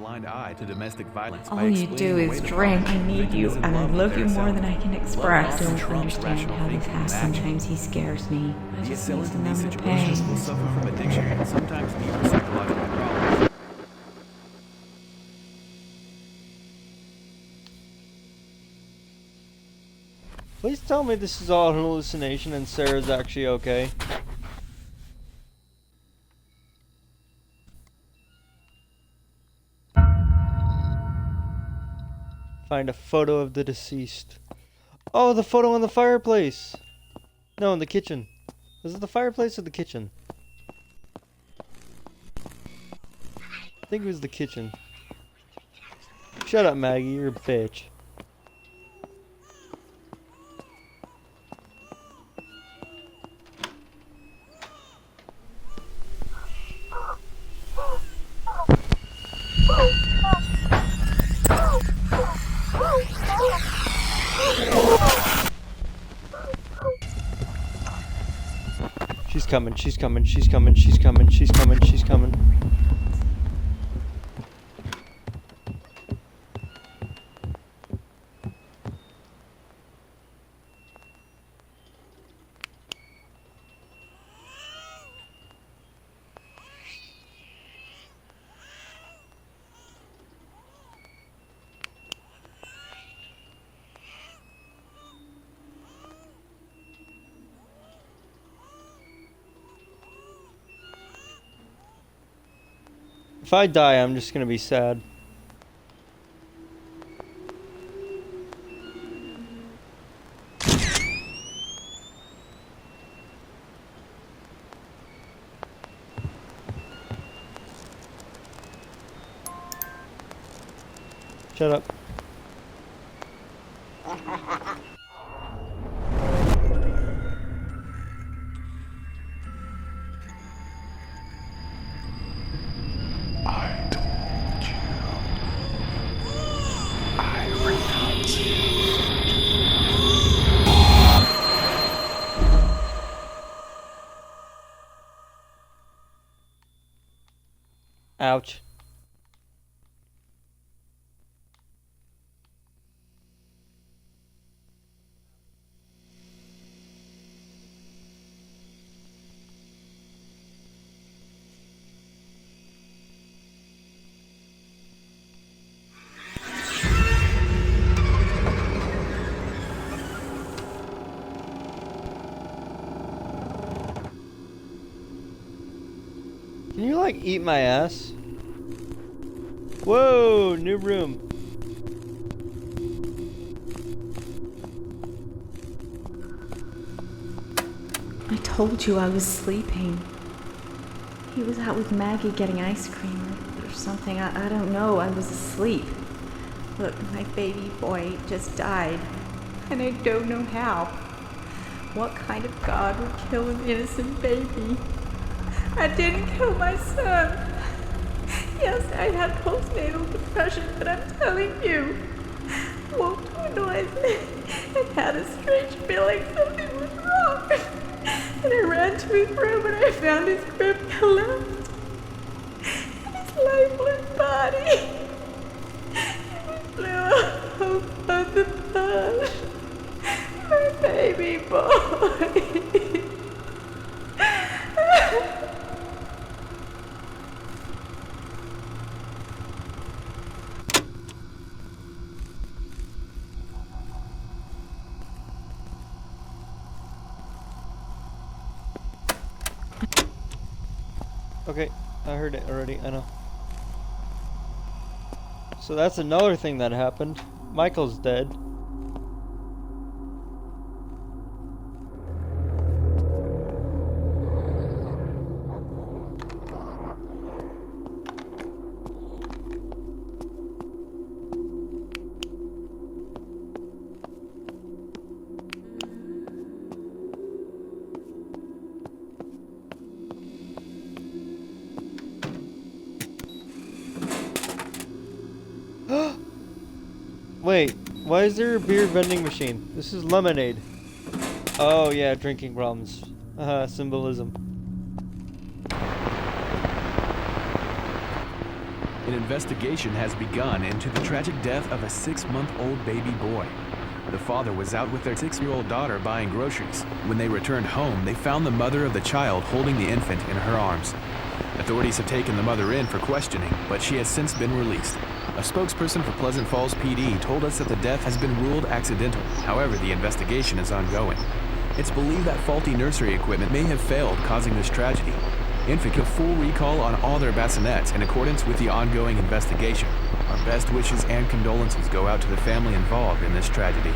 blind eye to domestic violence All by you explaining do away is the drink. problem. I need Victim you, is in and I with love their you more assailant. than I can Love express. often Don't trumps understand rational how this thinking has. and action. Sometimes he scares me. I The just need assailant to in these numb the situations will pain. suffer from addiction and sometimes deeper psychological problems. Please tell me this is all an hallucination and Sarah's actually okay. Find a photo of the deceased. Oh, the photo on the fireplace! No, in the kitchen. Is it the fireplace or the kitchen? I think it was the kitchen. Shut up, Maggie, you're a bitch. She's coming, she's coming, she's coming, she's coming, she's coming, she's coming. If I die, I'm just gonna be sad. Shut up. I told you. I renounce you. Ouch. Can you like eat my ass? Whoa, new room. I told you I was sleeping. He was out with Maggie getting ice cream or something. I don't know. I was asleep. Look, my baby boy just died. And I don't know how. What kind of God would kill an innocent baby? I didn't kill my son. Yes, I had postnatal depression, but I'm telling you, woke to a noise and had a strange feeling something was wrong. And I ran to his room and I found his crib collapsed. And his lifeless body. It blew a hole of the blood. My baby boy. Okay, I heard it already, I know. So that's another thing that happened. Michael's dead. Wait, why is there a beer vending machine? This is lemonade. Oh yeah, drinking problems. Symbolism. In an investigation has begun into the tragic death of a 6-month-old baby boy. The father was out with their 6-year-old daughter buying groceries. When they returned home, they found the mother of the child holding the infant in her arms. Authorities have taken the mother in for questioning, but she has since been released. A spokesperson for Pleasant Falls PD told us that the death has been ruled accidental. However, the investigation is ongoing. It's believed that faulty nursery equipment may have failed, causing this tragedy. Infant a full recall on all their bassinets in accordance with the ongoing investigation. Our best wishes and condolences go out to the family involved in this tragedy.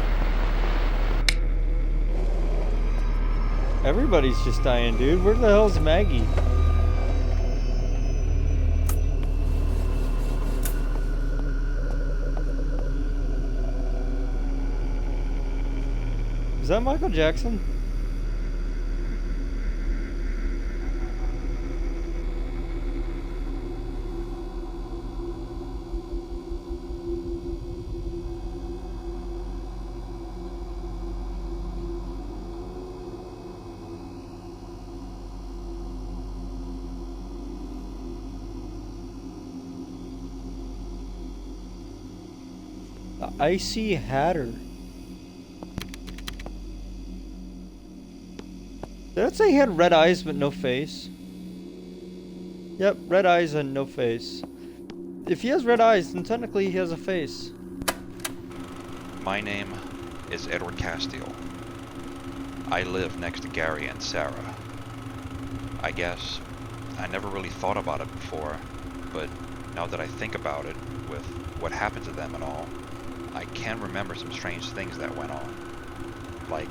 Everybody's just dying, dude. Where the hell's Maggie? Is that Michael Jackson? The Icy Hatter. Did it say he had red eyes but no face? Yep, red eyes and no face. If he has red eyes, then technically he has a face. My name is Edward Castile. I live next to Gary and Sarah. I guess I never really thought about it before, but now that I think about it, with what happened to them and all, I can remember some strange things that went on. Like,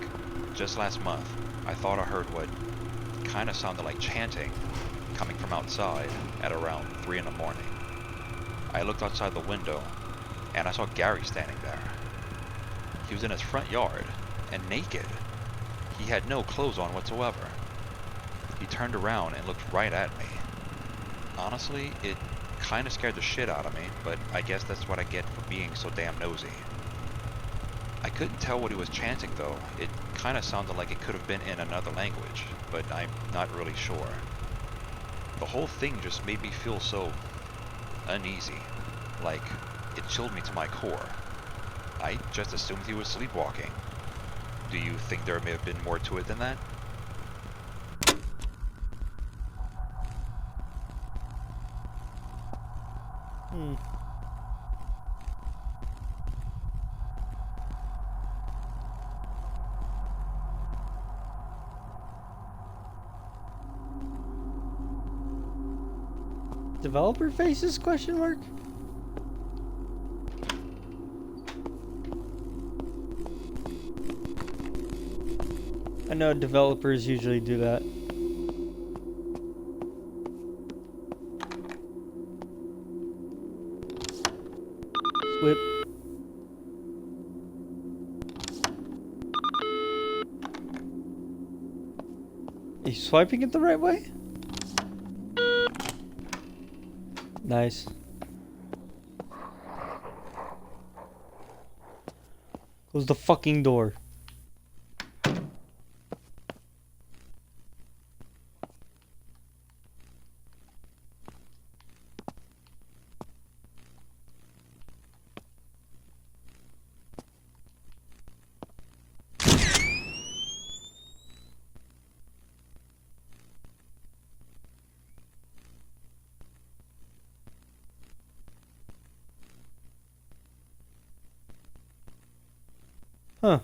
just last month, I thought I heard what kind of sounded like chanting coming from outside at around 3 in the morning. I looked outside the window, and I saw Gary standing there. He was in his front yard, and naked. He had no clothes on whatsoever. He turned around and looked right at me. Honestly, it kind of scared the shit out of me, but I guess that's what I get for being so damn nosy. I couldn't tell what he was chanting though. It kind of sounded like it could have been in another language, but I'm not really sure. The whole thing just made me feel so uneasy, like it chilled me to my core. I just assumed he was sleepwalking. Do you think there may have been more to it than that? Developer faces? Question mark? I know developers usually do that. Whip. Are you swiping it the right way? Nice. Close the fucking door. Huh.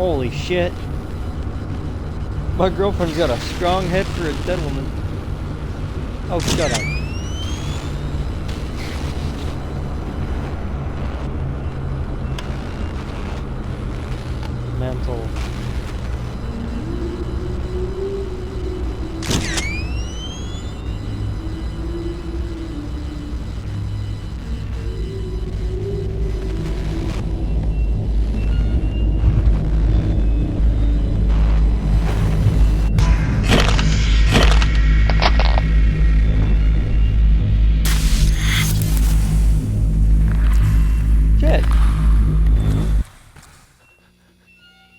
Holy shit. My girlfriend's got a strong head for a dead woman. Oh, shut up. Mantle. Shit.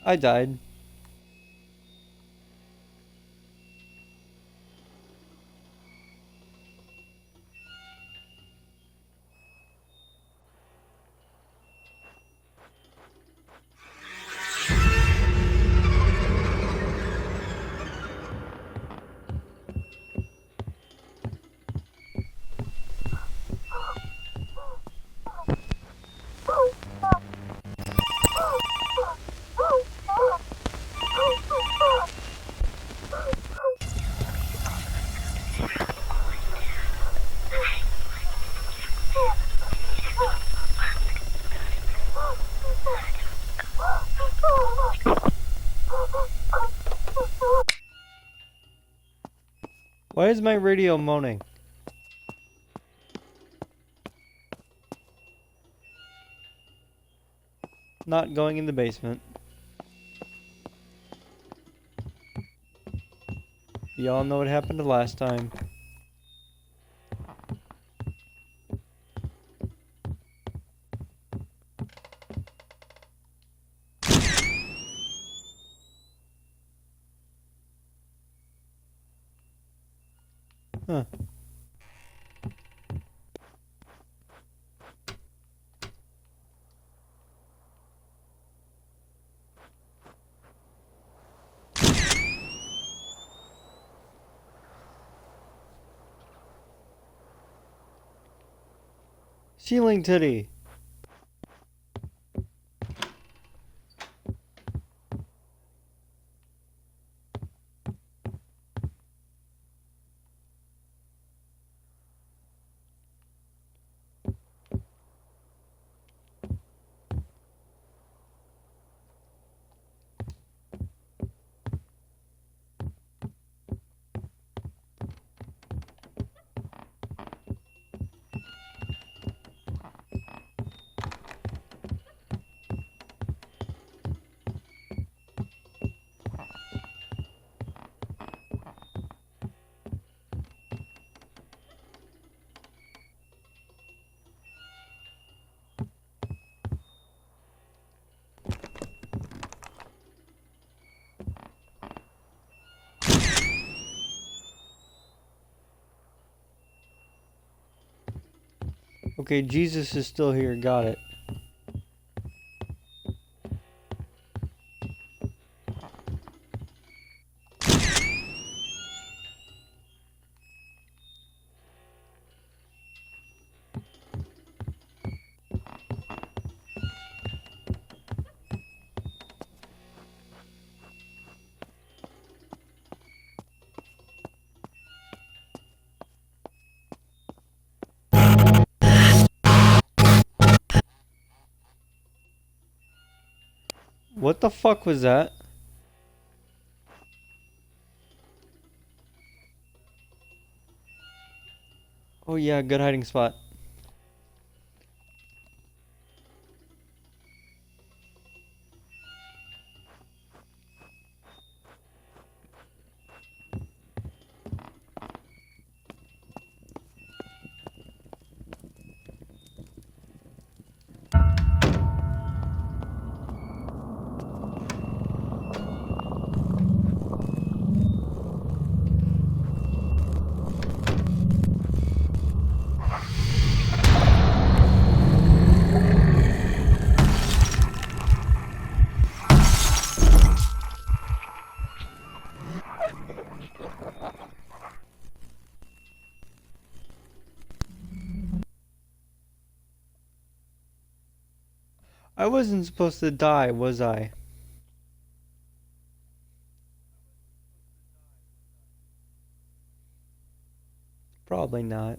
I died. Why is my radio moaning? Not going in the basement. Y'all know what happened the last time. Huh. Ceiling titty. Okay, Jesus is still here. Got it. What the fuck was that? Oh yeah, good hiding spot. I wasn't supposed to die, was I? Probably not.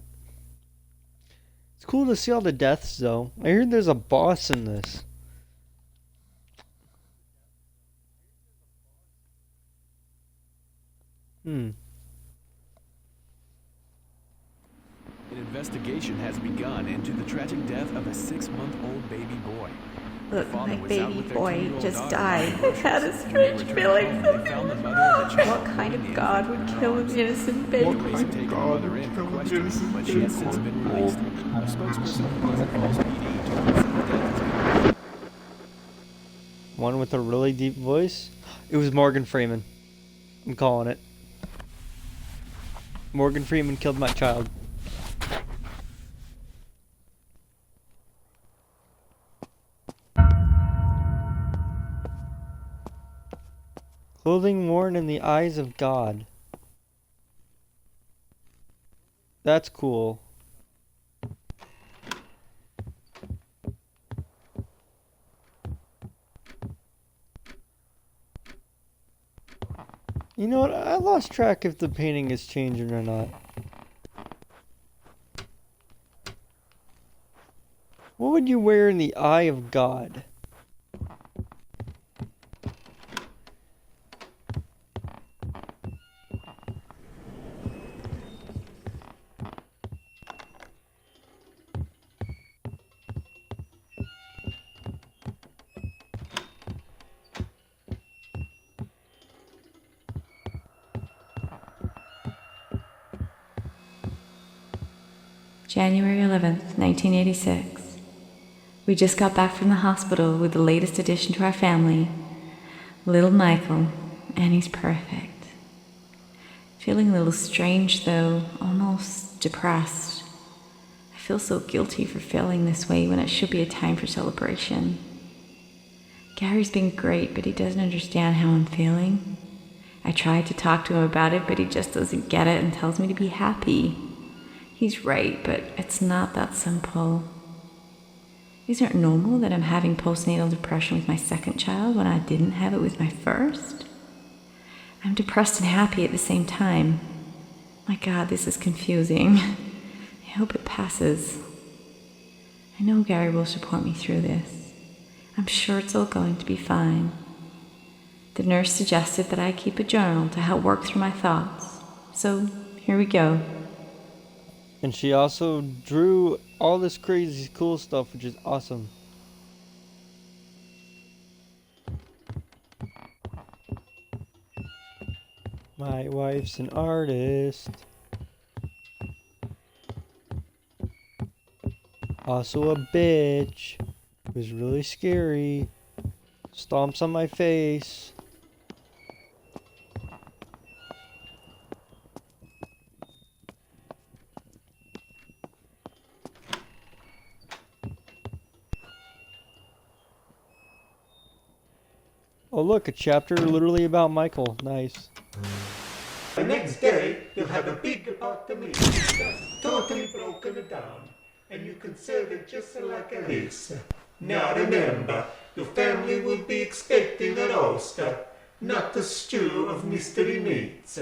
It's cool to see all the deaths, though. I heard there's a boss in this. An investigation has begun into the tragic death of a 6-month-old baby boy. Look, Father my was out baby with their boy 2-year-old just daughter died. buying I've had a groceries. strange When they feeling. returned home, they found the mother of the child What kind holding of the God infant would in her kill an arms. innocent baby? Police have taken the mother in for questioning, but she has since been released. A spokesperson for Pleasant Falls PD told us that the death has been One with a really deep voice. It was Morgan Freeman. I'm calling it. Morgan Freeman killed my child. Clothing worn in the eyes of God. That's cool. You know what? I lost track if the painting is changing or not. What would you wear in the eye of God? January 11th, 1986. We just got back from the hospital with the latest addition to our family, little Michael, and he's perfect. Feeling a little strange though, almost depressed. I feel so guilty for feeling this way when it should be a time for celebration. Gary's been great, but he doesn't understand how I'm feeling. I tried to talk to him about it, but he just doesn't get it and tells me to be happy. He's right, but it's not that simple. Isn't it normal that I'm having postnatal depression with my second child when I didn't have it with my first? I'm depressed and happy at the same time. My God, this is confusing. I hope it passes. I know Gary will support me through this. I'm sure it's all going to be fine. The nurse suggested that I keep a journal to help work through my thoughts. So, here we go. And she also drew all this crazy cool stuff, which is awesome. My wife's an artist. Also a bitch. It was really scary. Stomps on my face. Oh look, a chapter literally about Michael. Nice. The next day, you'll have a big pot of meat that's totally broken down, and you can serve it just like this. Now remember, your family will be expecting a roast, not a stew of mystery meats.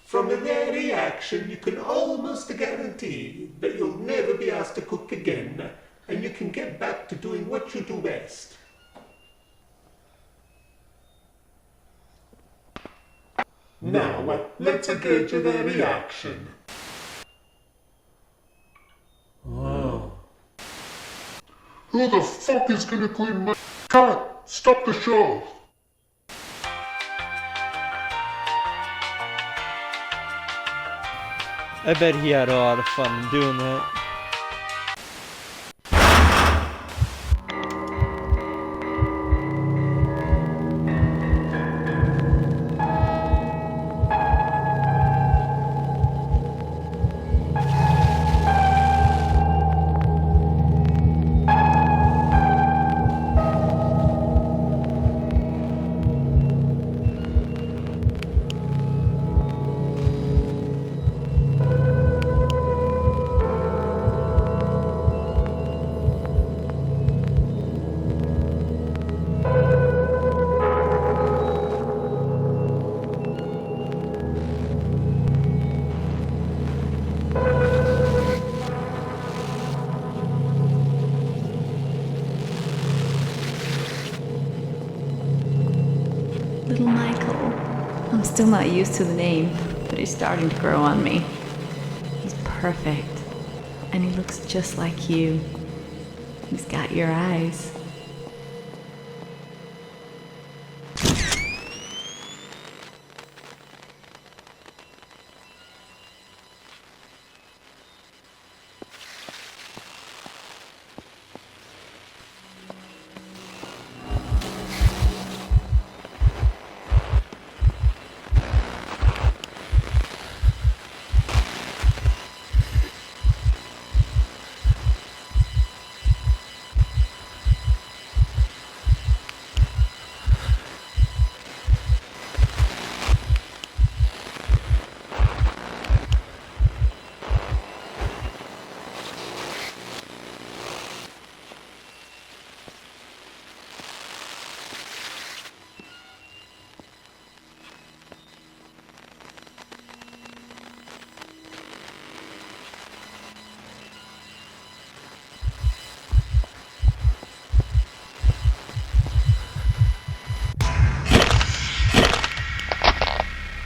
From their reaction, you can almost guarantee that you'll never be asked to cook again, and you can get back to doing what you do best. Now, let's gauge their reaction. Who the fuck is gonna clean my... Cut! Stop the show! I bet he had a lot of fun doing that. still not used to the name, but he's starting to grow on me. He's perfect. And he looks just like you. He's got your eyes.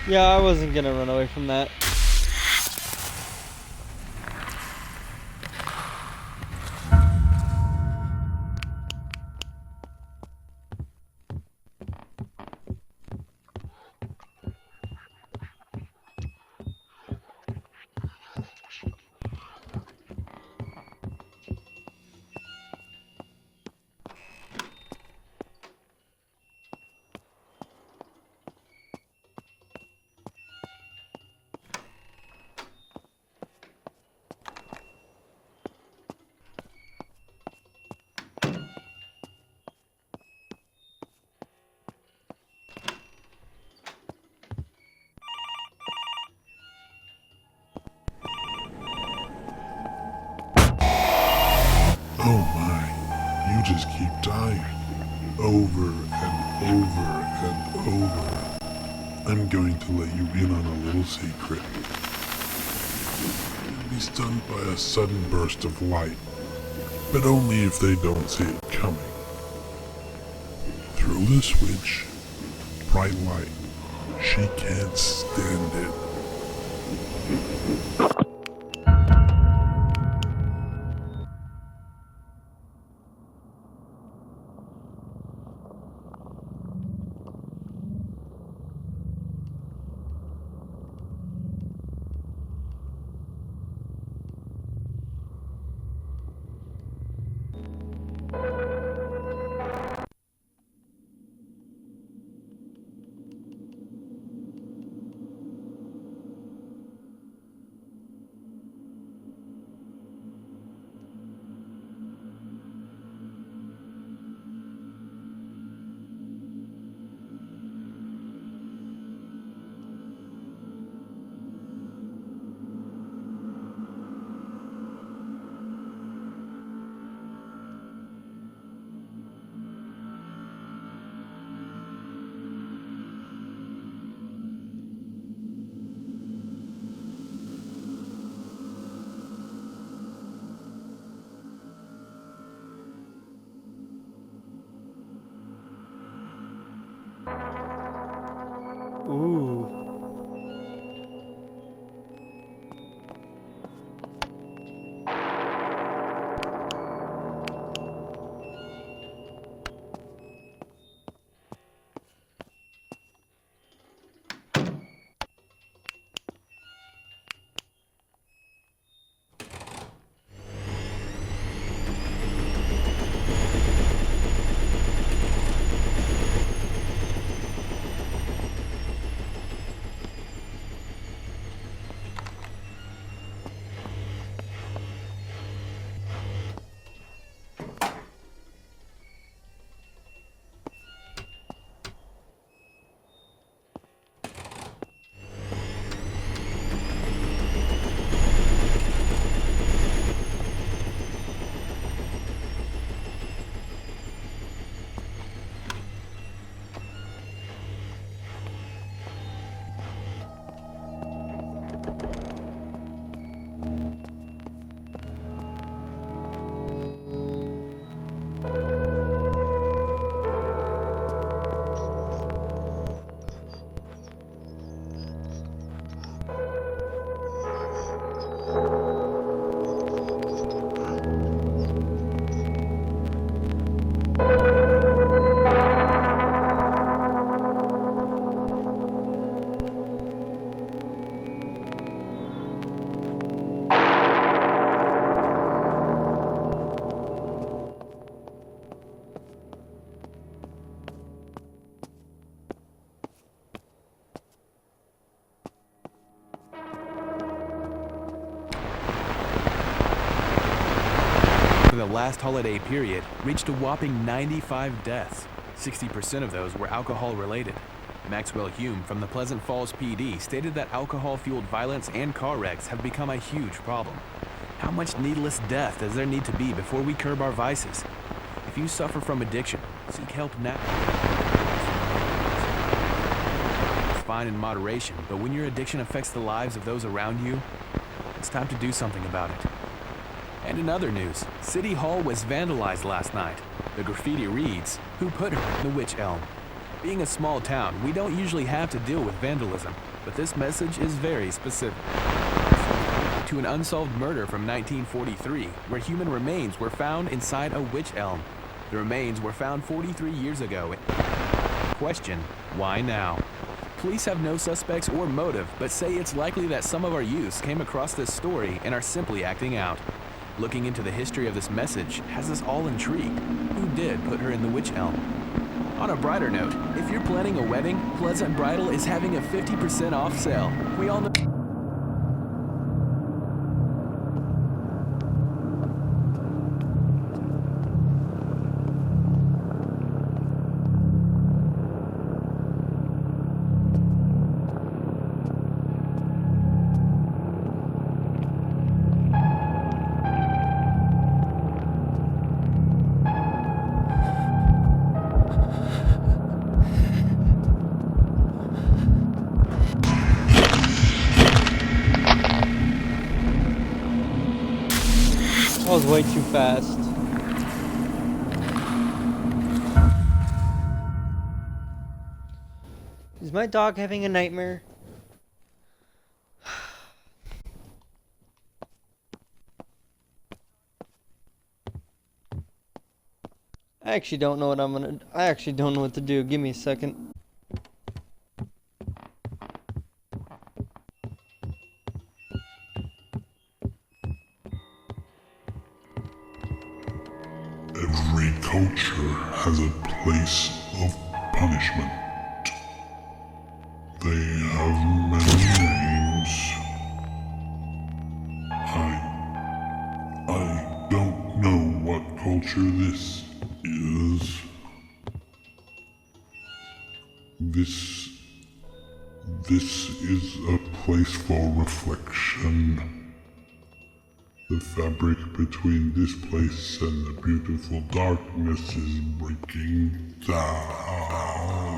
Yeah, I wasn't gonna run away from that. Oh my, you just keep dying. Over and over and over. I'm going to let you in on a little secret. You'll be stunned by a sudden burst of light, but only if they don't see it coming. Through the switch, bright light. She can't stand it. the last holiday period reached a whopping 95 deaths. 60% of those were alcohol-related. Maxwell Hume from the Pleasant Falls PD stated that alcohol-fueled violence and car wrecks have become a huge problem. How much needless death does there need to be before we curb our vices? If you suffer from addiction, seek help now. It's fine in moderation, but when your addiction affects the lives of those around you, it's time to do something about it. And in other news, City Hall was vandalized last night. The graffiti reads, "Who put her in the witch elm?" Being a small town, we don't usually have to deal with vandalism, but this message is very specific. To an unsolved murder from 1943, where human remains were found inside a witch elm. The remains were found 43 years ago. Question, why now? Police have no suspects or motive, but say it's likely that some of our youths came across this story and are simply acting out. Looking into the history of this message has us all intrigued. Who did put her in the witch elm? On a brighter note, if you're planning a wedding, Pleasant Bridal is having a 50% off sale. We all know. That was way too fast. Is my dog having a nightmare? I actually don't know what to do. Give me a second. Every culture has a place of punishment. They have many names. I don't know what culture this is. This is a place for reflection. The fabric between this place and the beautiful darkness is breaking down.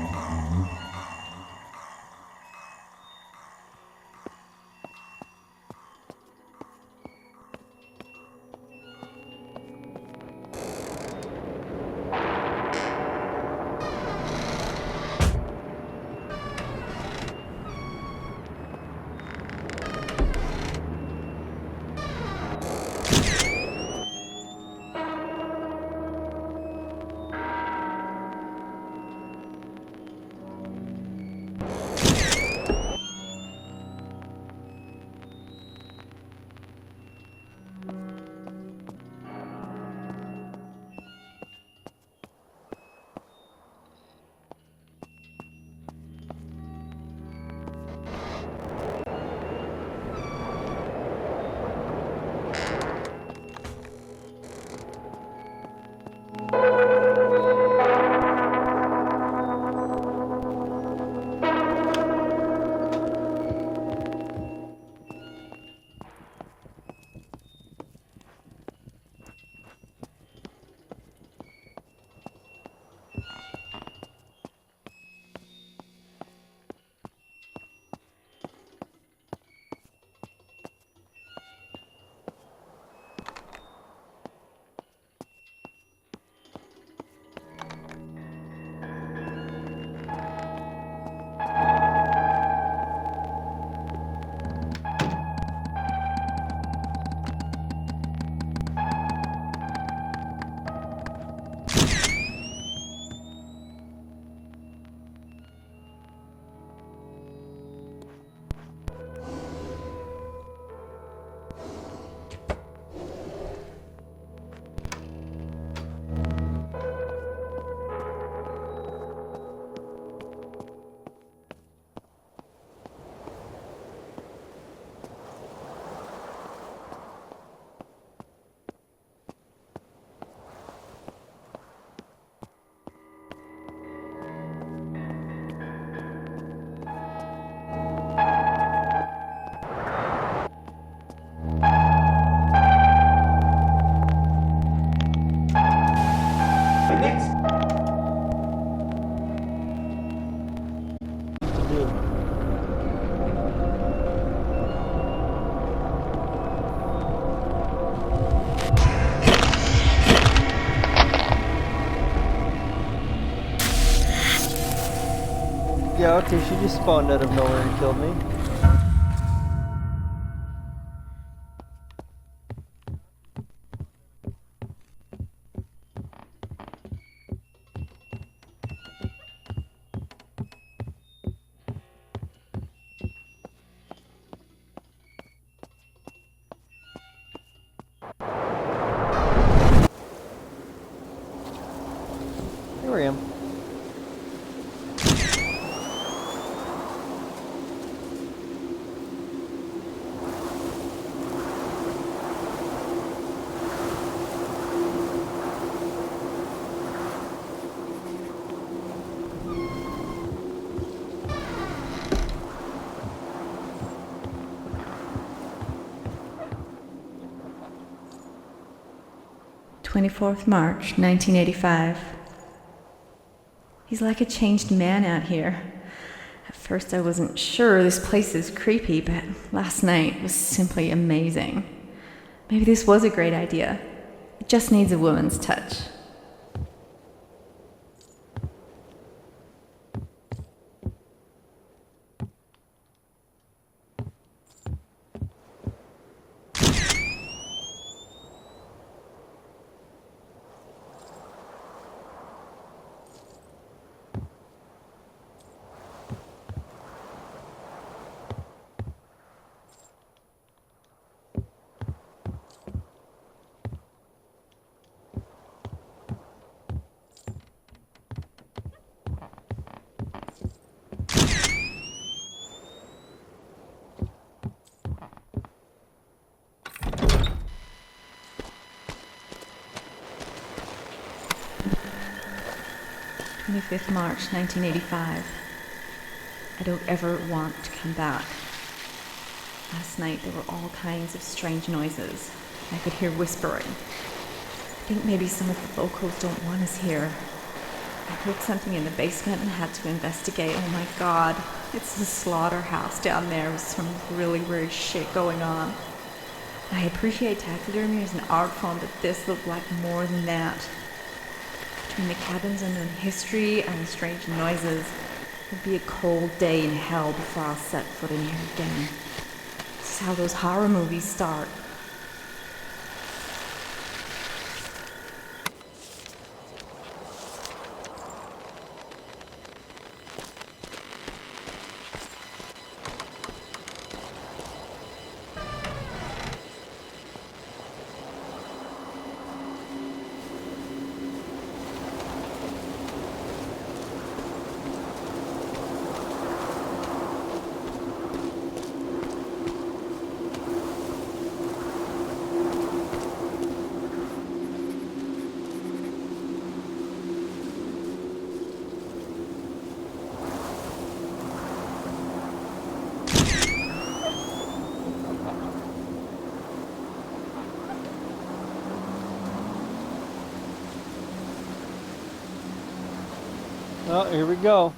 Yeah, okay, she just spawned out of nowhere and killed me. Here I am. March 1985. He's like a changed man out here. At first I wasn't sure this place is creepy, but last night was simply amazing. Maybe this was a great idea. It just needs a woman's touch. March 1985. I don't ever want to come back. Last night there were all kinds of strange noises. I could hear whispering. I think maybe some of the locals don't want us here. I heard something in the basement and had to investigate. Oh my god, it's the slaughterhouse down there with some really weird shit going on. I appreciate taxidermy as an art form, but this looked like more than that. Between the cabins and the history and the strange noises, it'll be a cold day in hell before I'll set foot in here again. This is how those horror movies start. Oh, here we go.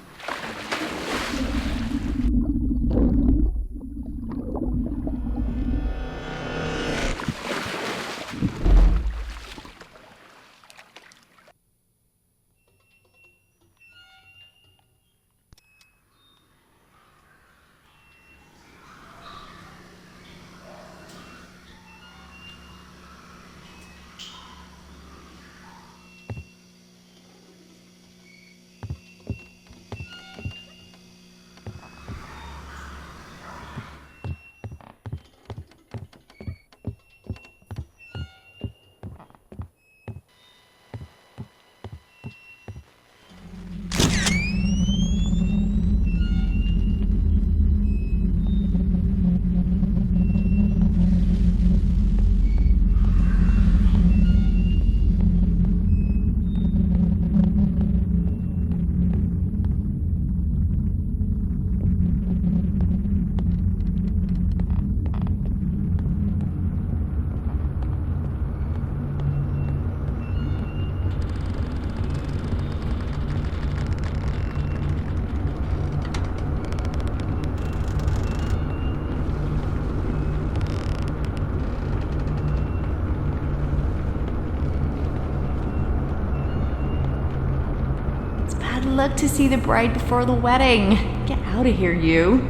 look to see the bride before the wedding. Get out of here, you.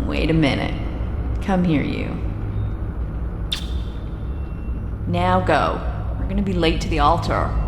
Wait a minute. Come here, you. Now go. We're gonna be late to the altar.